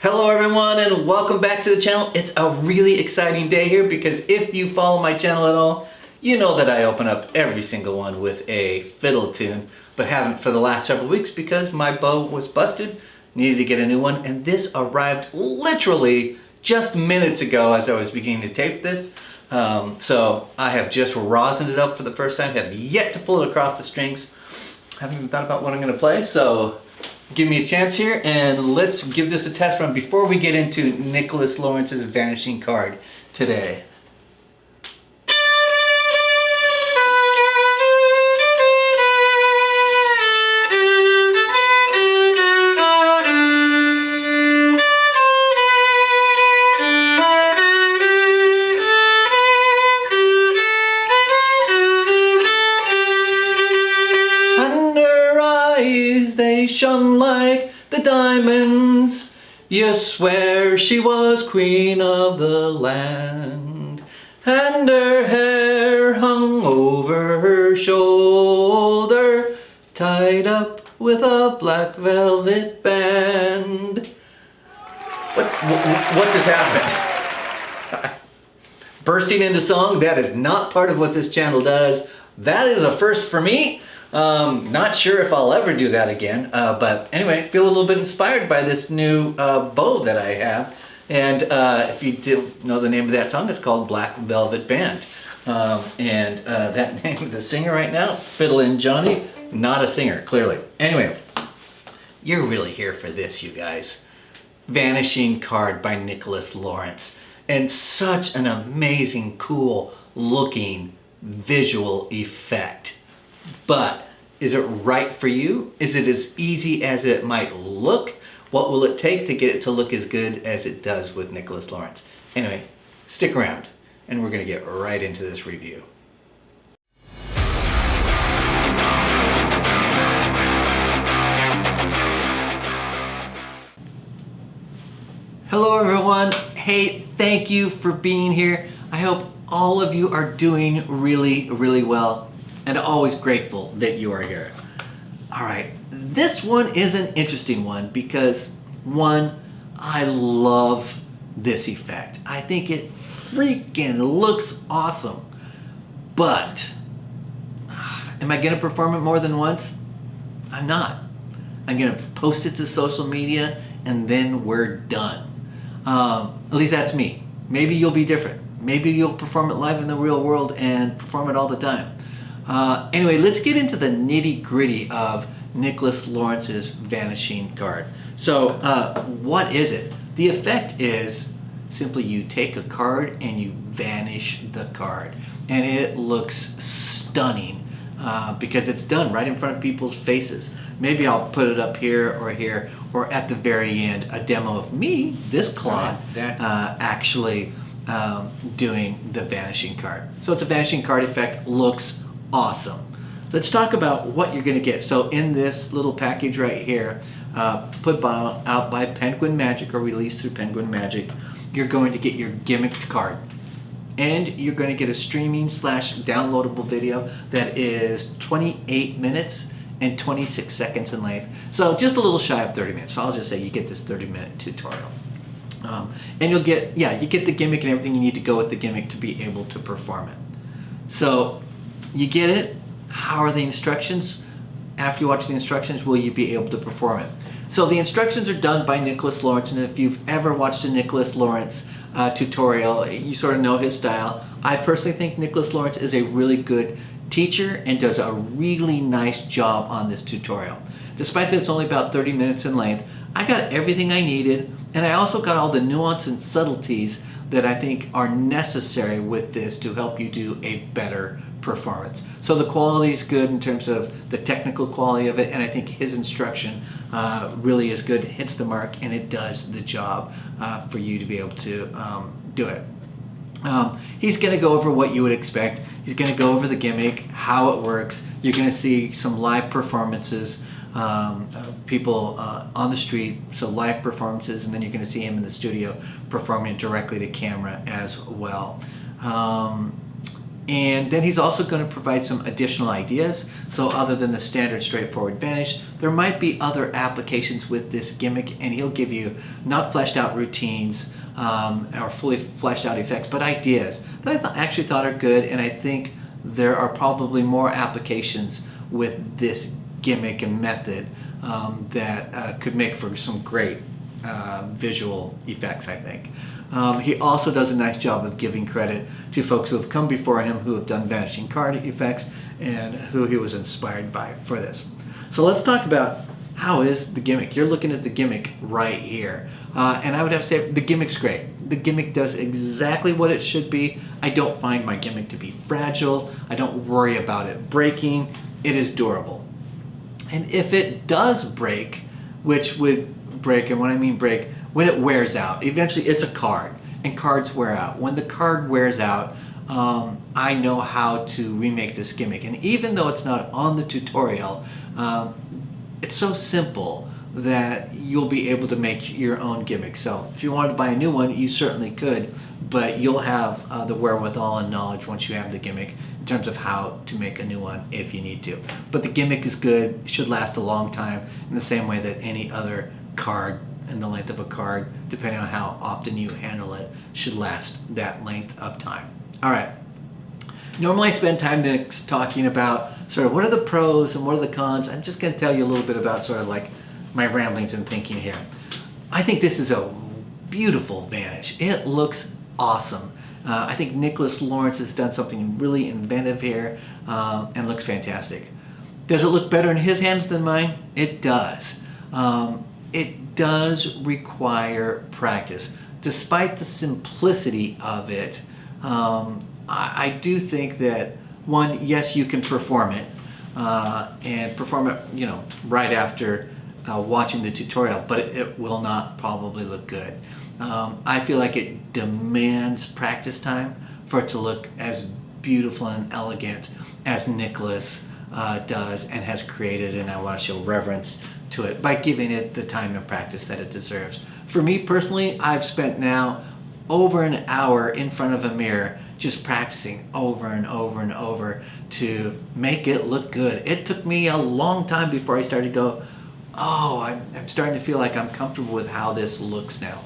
Hello everyone and welcome back to the channel. It's a really exciting day here because if you follow my channel at all, you know that I open up every single one with a fiddle tune, but haven't for the last several weeks because my bow was busted, needed to get a new one, and this arrived literally just minutes ago as I was beginning to tape this. So I have just rosined it up for the first time, have yet to pull it across the strings. Haven't even thought about what I'm going to play, so give me a chance here and let's give this a test run before we get into Nicholas Lawrence's Vanishing card today. They shone like the diamonds. You swear she was queen of the land. And her hair hung over her shoulder, tied up with a black velvet band. What just happened? Bursting into song? That is not part of what this channel does. That is a first for me. Not sure if I'll ever do that again, but anyway, feel a little bit inspired by this new bow that I have. And if you didn't know the name of that song, it's called Black Velvet Band. That name of the singer right now, FiddlinJonny, not a singer, clearly. Anyway, you're really here for this, you guys. Vanishing card by Nicholas Lawrence. And such an amazing, cool looking visual effect. But is it right for you? Is it as easy as it might look? What will it take to get it to look as good as it does with Nicholas Lawrence? Anyway, stick around and we're going to get right into this review. Hello everyone. Hey, thank you for being here. I hope all of you are doing really well. And always grateful that you are here. All right, this one is an interesting one because one, I love this effect. I think it freaking looks awesome. But, am I gonna perform it more than once? I'm not. I'm gonna post it to social media and then we're done. At least that's me. Maybe you'll be different. Maybe you'll perform it live in the real world and perform it all the time. Anyway, let's get into the nitty-gritty of Nicholas Lawrence's Vanishing card. So, what is it? The effect is simply you take a card and you vanish the card. And it looks stunning because it's done right in front of people's faces. Maybe I'll put it up here, or at the very end, a demo of me, this Claude, actually doing the Vanishing card. So it's a Vanishing card effect, looks awesome. Let's talk about what you're going to get. So in this little package right here, put out by Penguin Magic or released through Penguin Magic, you're going to get your gimmicked card. And you're going to get a streaming / downloadable video that is 28 minutes and 26 seconds in length. So just a little shy of 30 minutes. So I'll just say you get this 30-minute tutorial. And you'll get, you get the gimmick and everything you need to go with the gimmick to be able to perform it. So you get it. How are the instructions? After you watch the instructions, will you be able to perform it? So the instructions are done by Nicholas Lawrence, and if you've ever watched a Nicholas Lawrence tutorial, you sort of know his style. I personally think Nicholas Lawrence is a really good teacher and does a really nice job on this tutorial. Despite that it's only about 30 minutes in length, I got everything I needed, and I also got all the nuance and subtleties that I think are necessary with this to help you do a better performance. So the quality is good in terms of the technical quality of it, and I think his instruction really is good, hits the mark, and it does the job for you to be able to do it. He's going to go over what you would expect. He's going to go over the gimmick, how it works. You're going to see some live performances people on the street, so live performances, and then you're going to see him in the studio performing directly to camera as well. And then he's also going to provide some additional ideas. So other than the standard straightforward vanish, there might be other applications with this gimmick, and he'll give you not fleshed out routines or fully fleshed out effects, but ideas that I actually thought are good. And I think there are probably more applications with this gimmick and method that could make for some great visual effects, I think. He also does a nice job of giving credit to folks who have come before him, who have done vanishing card effects, and who he was inspired by for this. So let's talk about how is the gimmick. You're looking at the gimmick right here. And I would have to say the gimmick's great. The gimmick does exactly what it should be. I don't find my gimmick to be fragile. I don't worry about it breaking. It is durable. And if it does break, which would break, and when I mean break, when it wears out, eventually it's a card, and cards wear out. When the card wears out, I know how to remake this gimmick. And even though it's not on the tutorial, it's so simple that you'll be able to make your own gimmick. So if you wanted to buy a new one, you certainly could, but you'll have the wherewithal and knowledge once you have the gimmick in terms of how to make a new one if you need to. But the gimmick is good, should last a long time in the same way that any other card and the length of a card, depending on how often you handle it, should last that length of time. All right. Normally I spend time next talking about sort of what are the pros and what are the cons. I'm just going to tell you a little bit about sort of like my ramblings and thinking here. I think this is a beautiful vanish. It looks awesome. I think Nicholas Lawrence has done something really inventive here and looks fantastic. Does it look better in his hands than mine? It does. It does require practice. Despite the simplicity of it, I do think that, one, yes, you can perform it, and perform it, right after watching the tutorial, but it will not probably look good. I feel like it demands practice time for it to look as beautiful and elegant as Nicholas does and has created, and I want to show reverence to it by giving it the time and practice that it deserves. For me personally, I've spent now over an hour in front of a mirror just practicing over and over and over to make it look good. It took me a long time before I started to go, oh, I'm starting to feel like I'm comfortable with how this looks now.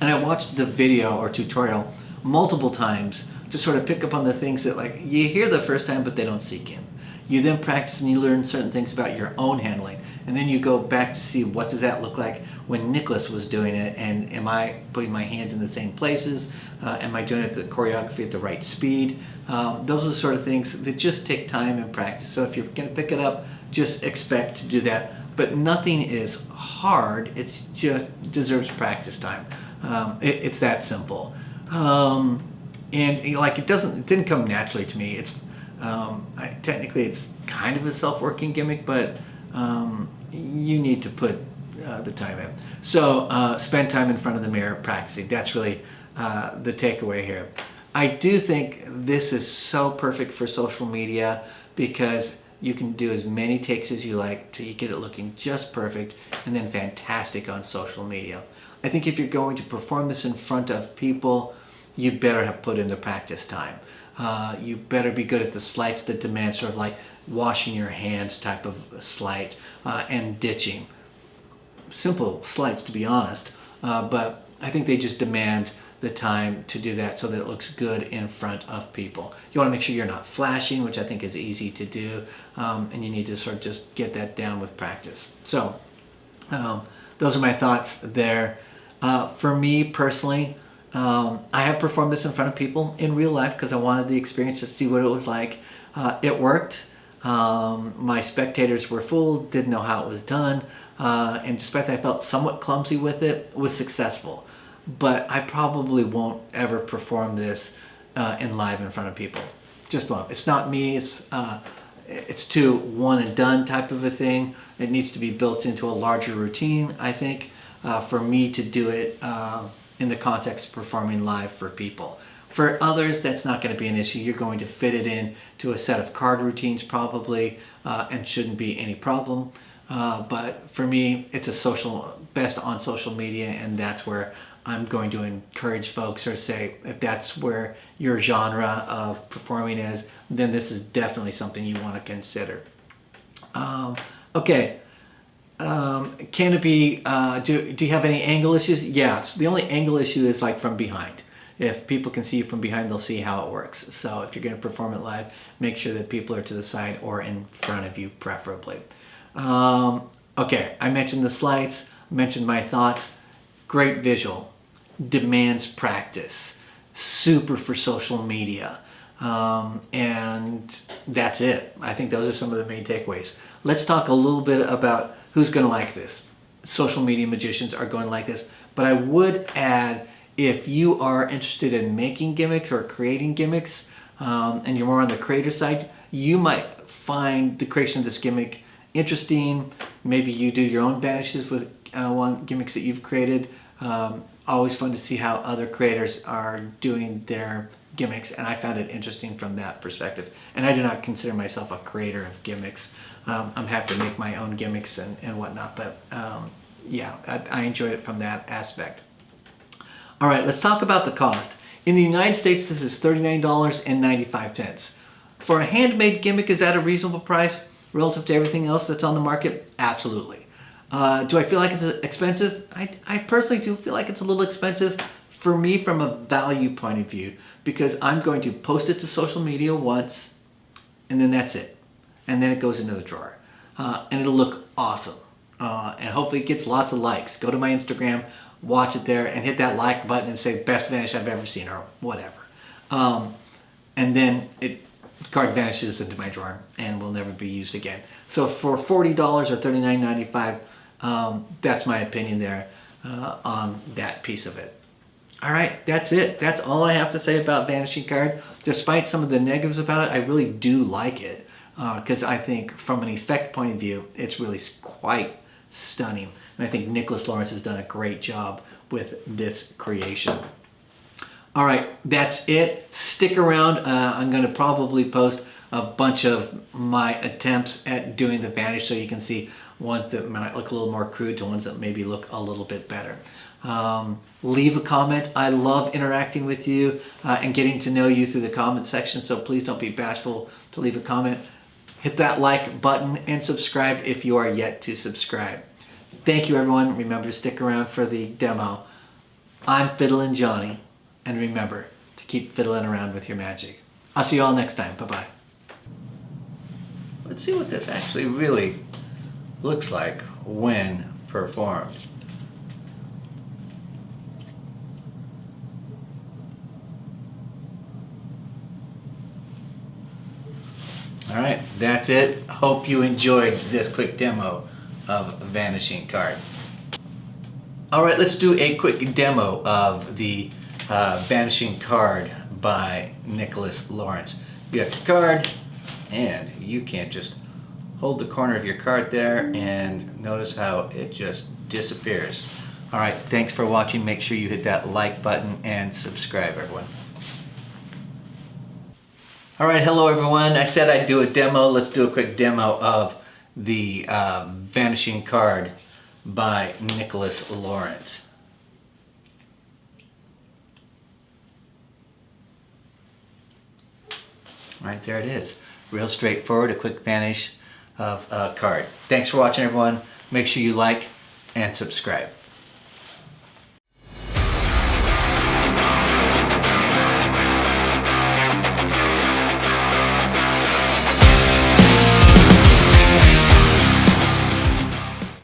And I watched the video or tutorial multiple times to sort of pick up on the things that, like, you hear the first time but they don't sink in. You then practice and you learn certain things about your own handling, and then you go back to see what does that look like when Nicholas was doing it, and am I putting my hands in the same places? Am I doing it the choreography at the right speed? Those are the sort of things that just take time and practice. So if you're going to pick it up, just expect to do that. But nothing is hard. It's just deserves practice time. It's that simple. And like it didn't come naturally to me. It's technically it's kind of a self-working gimmick, but you need to put the time in. So spend time in front of the mirror practicing. That's really the takeaway here. I do think this is so perfect for social media because you can do as many takes as you like till you get it looking just perfect and then fantastic on social media. I think if you're going to perform this in front of people, you better have put in the practice time. You better be good at the sleights that demand sort of like washing your hands type of sleight and ditching. Simple sleights, to be honest, but I think they just demand the time to do that so that it looks good in front of people. You want to make sure you're not flashing, which I think is easy to do, and you need to sort of just get that down with practice. So those are my thoughts there. For me personally, I have performed this in front of people in real life because I wanted the experience to see what it was like. It worked. My spectators were fooled, didn't know how it was done, and despite that I felt somewhat clumsy with it, was successful. But I probably won't ever perform this in live in front of people. Just won't. It's not me. It's too one and done type of a thing. It needs to be built into a larger routine, I think, for me to do it in the context of performing live for people. For others, that's not going to be an issue. You're going to fit it in to a set of card routines probably, and shouldn't be any problem. but for me, it's best on social media, and that's where I'm going to encourage folks, or say if that's where your genre of performing is, then this is definitely something you want to consider. Okay. Can it be, do you have any angle issues? Yes. The only angle issue is like from behind. If people can see you from behind, they'll see how it works. So if you're going to perform it live, make sure that people are to the side or in front of you, preferably. Okay, I mentioned the slides, mentioned my thoughts. Great visual, demands practice, super for social media. And that's it. I think those are some of the main takeaways. Let's talk a little bit about who's going to like this. Social media magicians are going to like this, but I would add, if you are interested in making gimmicks or creating gimmicks, and you're more on the creator side, you might find the creation of this gimmick interesting. Maybe you do your own vanishes with gimmicks that you've created. Always fun to see how other creators are doing their gimmicks, and I found it interesting from that perspective. And I do not consider myself a creator of gimmicks. I'm happy to make my own gimmicks and whatnot, but yeah, I enjoyed it from that aspect. All right, let's talk about the cost. In the United States, this is $39.95. For a handmade gimmick, is that a reasonable price relative to everything else that's on the market? Absolutely. Do I feel like it's expensive? I personally do feel like it's a little expensive for me from a value point of view, because I'm going to post it to social media once, and then that's it. And then it goes into the drawer. And it'll look awesome. And hopefully it gets lots of likes. Go to my Instagram, watch it there, and hit that like button and say best vanish I've ever seen, or whatever. And then the card vanishes into my drawer and will never be used again. So for $40 or $39.95, that's my opinion there on that piece of it. All right, that's it. That's all I have to say about Vanishing Card. Despite some of the negatives about it, I really do like it, because I think from an effect point of view, it's really quite stunning. And I think Nicholas Lawrence has done a great job with this creation. All right, that's it. Stick around. I'm going to probably post a bunch of my attempts at doing the vanish, so you can see ones that might look a little more crude to ones that maybe look a little bit better. Leave a comment. I love interacting with you and getting to know you through the comment section, so please don't be bashful to leave a comment. Hit that like button and subscribe if you are yet to subscribe. Thank you, everyone. Remember to stick around for the demo. I'm FiddlinJonny, and remember to keep fiddling around with your magic. I'll see you all next time. Bye-bye. Let's see what this actually really looks like when performed. All right, that's it. Hope you enjoyed this quick demo of Vanishing Card. All right, let's do a quick demo of the Vanishing Card by Nicholas Lawrence. You have your card, and you can just hold the corner of your card there and notice how it just disappears. All right, thanks for watching. Make sure you hit that like button and subscribe, everyone. All right, hello everyone. I said I'd do a demo. Let's do a quick demo of the Vanishing Card by Nicholas Lawrence. Right, there it is. Real straightforward, a quick vanish of a card. Thanks for watching, everyone. Make sure you like and subscribe.